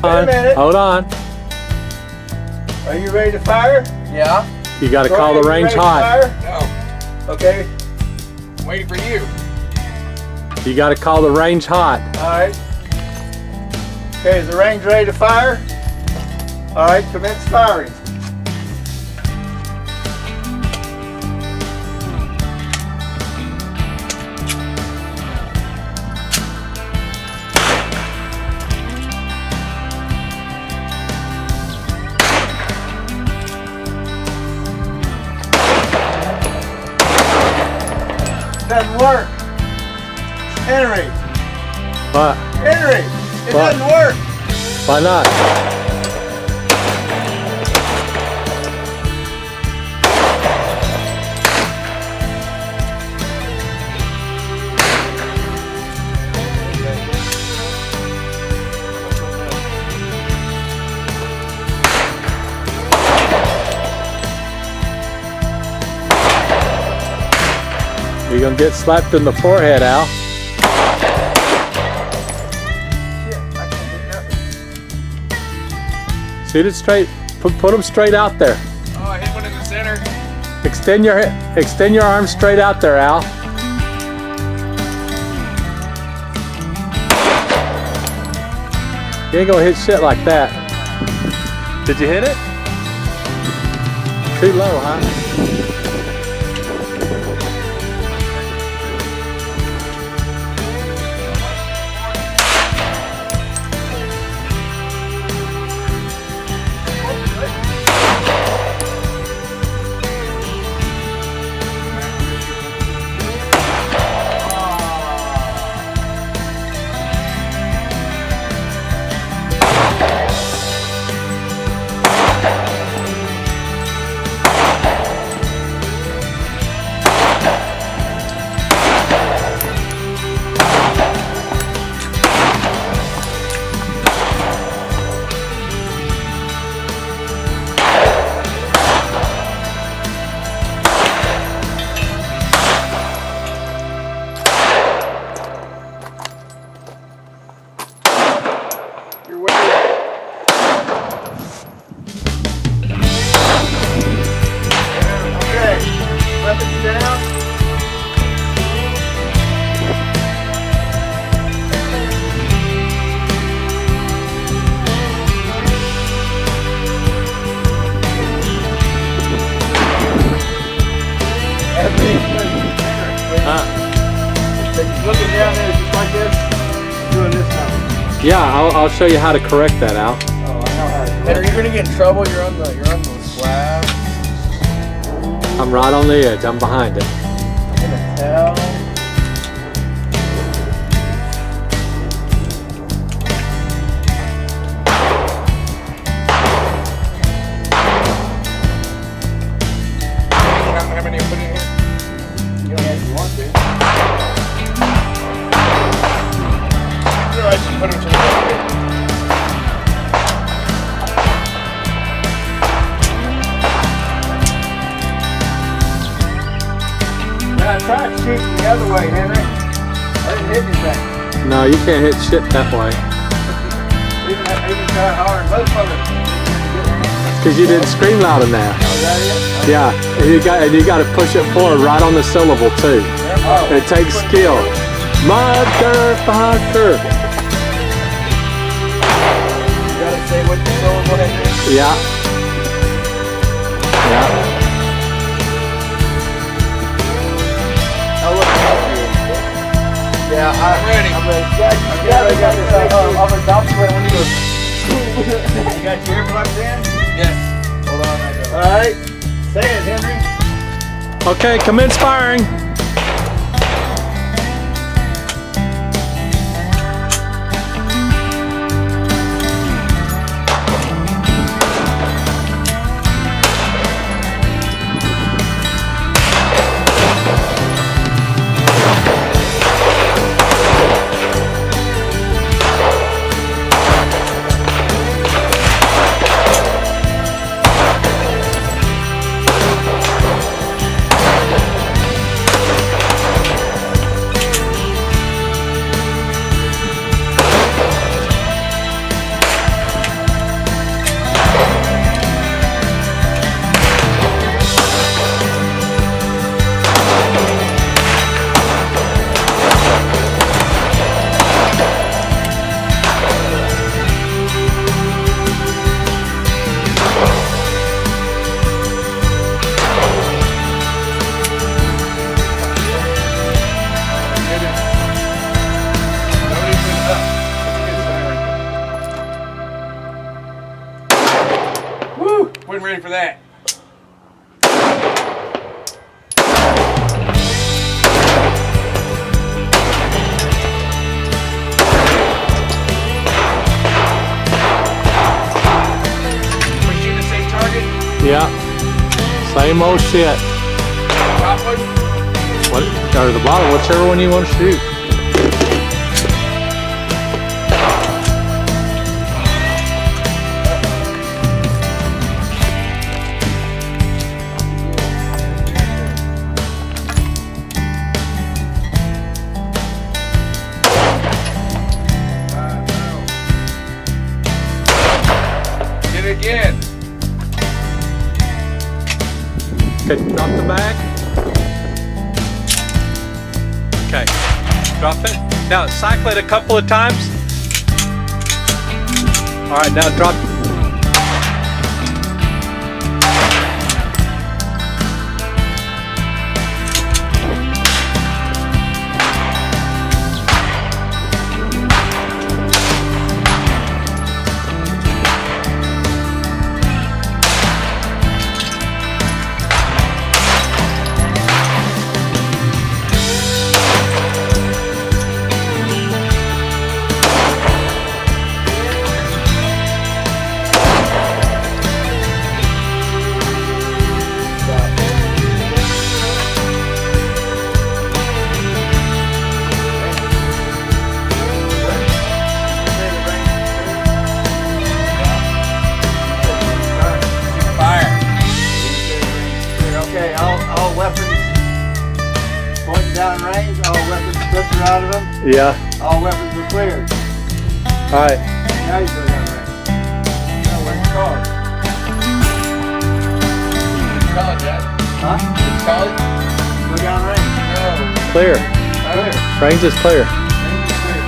Wait a minute. Hold on. Are you ready to fire? Yeah. You got to call the range hot. No. Okay. I'm waiting for you. You got to call the range hot. All right. Okay, is the range ready to fire? All right, commence firing. Doesn't work. Henry. What? Henry, it What? doesn't work. Why not? You're gonna get slapped in the forehead, Al. Shoot it straight. Put them straight out there. Oh, I hit one in the center. Extend your arms straight out there, Al. You ain't gonna hit shit like that. Did you hit it? Too low, huh? You're way. Okay, weapons down. Looking down there just like this, doing this now. Yeah, I'll show you how to correct that, Al. Oh, I know how to. Henry, you're gonna get in trouble. You're on the slab. I'm right on the edge. I'm behind it. I'm gonna tell. How many you put in here? You don't have to want to. I should put them to the right. Now try shooting the other way, Henry. I didn't hit anything. No, you can't hit shit that way. Even try hard, motherfucker. Because you didn't scream loud enough. Oh, is that it? Yeah, and you got to push it forward right on the syllable too. Oh. It takes skill. Motherfucker. You gotta say what the syllable is. Yeah. Yeah. Oh, look. Yeah, I'm ready. I'm ready. Yeah, you got this. I'm gonna top it when you go. You got your earplugs in? Yes. Hold on, I go. Alright. Say it, Henry. Okay, commence firing. Wasn't ready for that. We shoot the same target. Yeah. Same old shit. Top one. What, or the bottom, whichever one you want to shoot. Get it again. Okay, drop the bag. Okay, drop it. Now cycle it a couple of times. All right, now drop. Fire. Okay, all weapons pointing down range, all weapons stripped are out of them, Yeah. all weapons are cleared. All right. Now you go down range. Now where's the car? Call it, Dad. Huh? Call it. Go down range. No. Clear. Clear. Range is clear. Range is clear.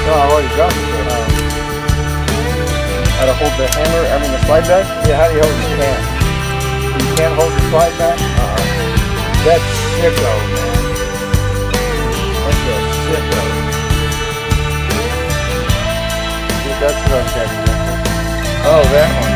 No, I already dropped it. How to hold the hammer, I mean the slide back? Yeah, how do you hold the can? You can't hold the slide back? That's sicko, man. That's a sicko. Dude, that's what I'm getting at. Oh, that one.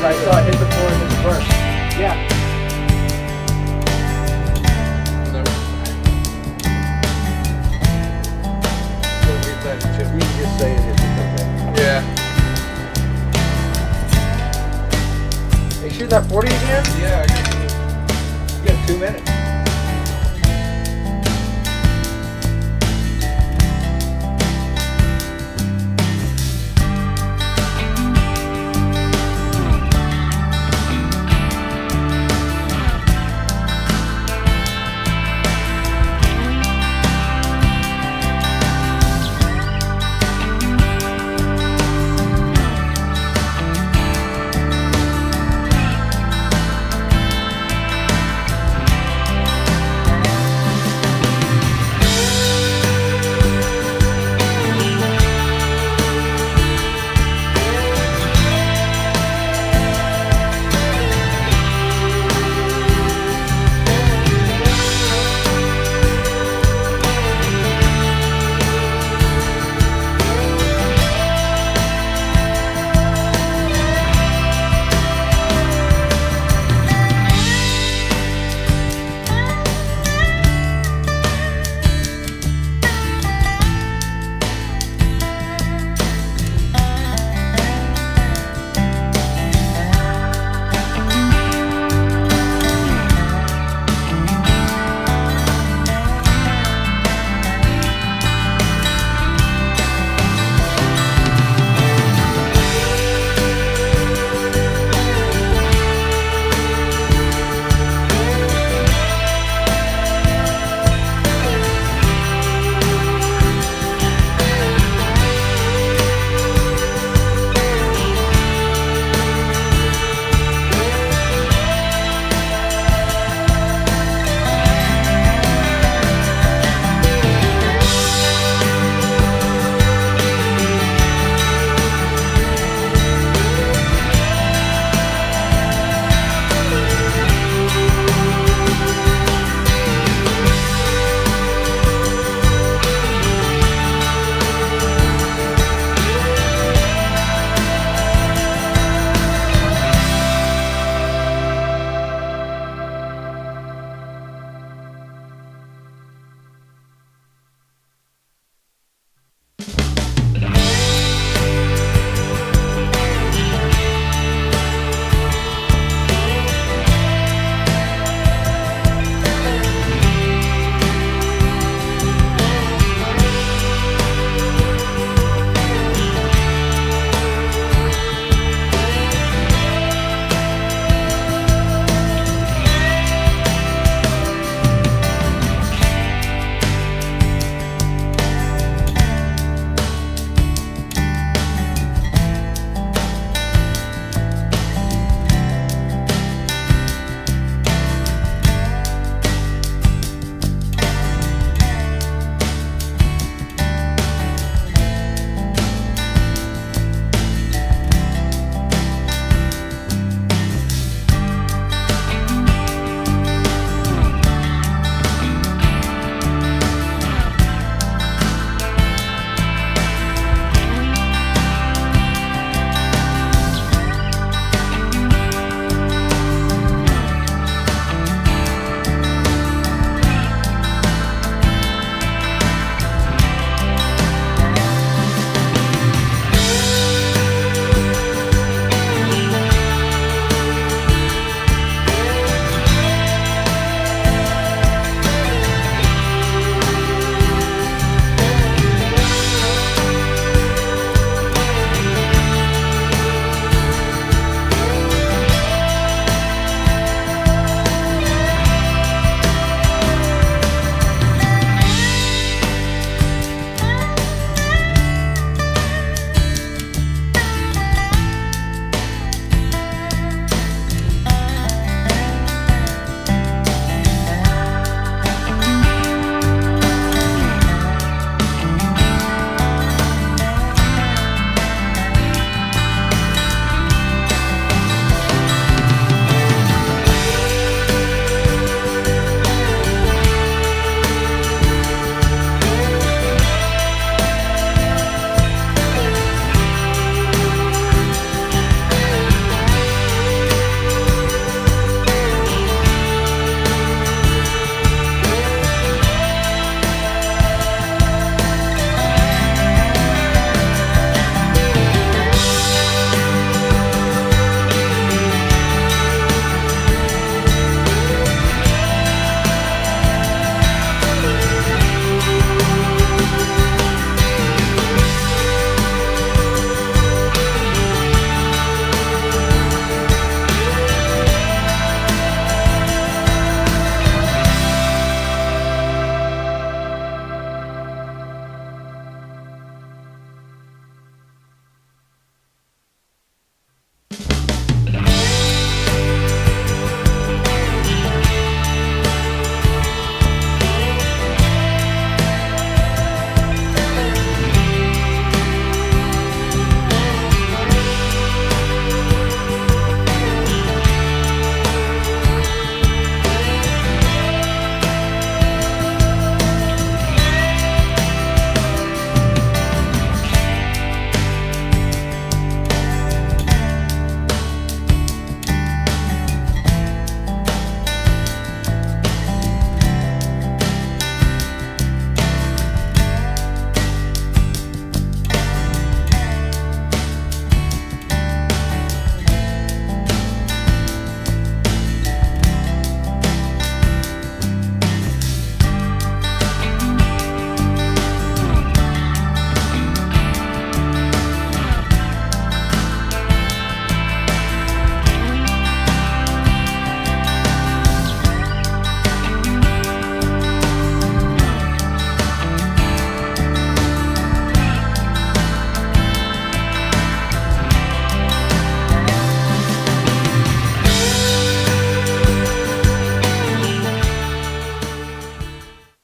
I saw it hit the floor and hit the burst. Yeah. You can just say it is. Yeah. Are you shooting that 40 again? Yeah. I got You got 2 minutes.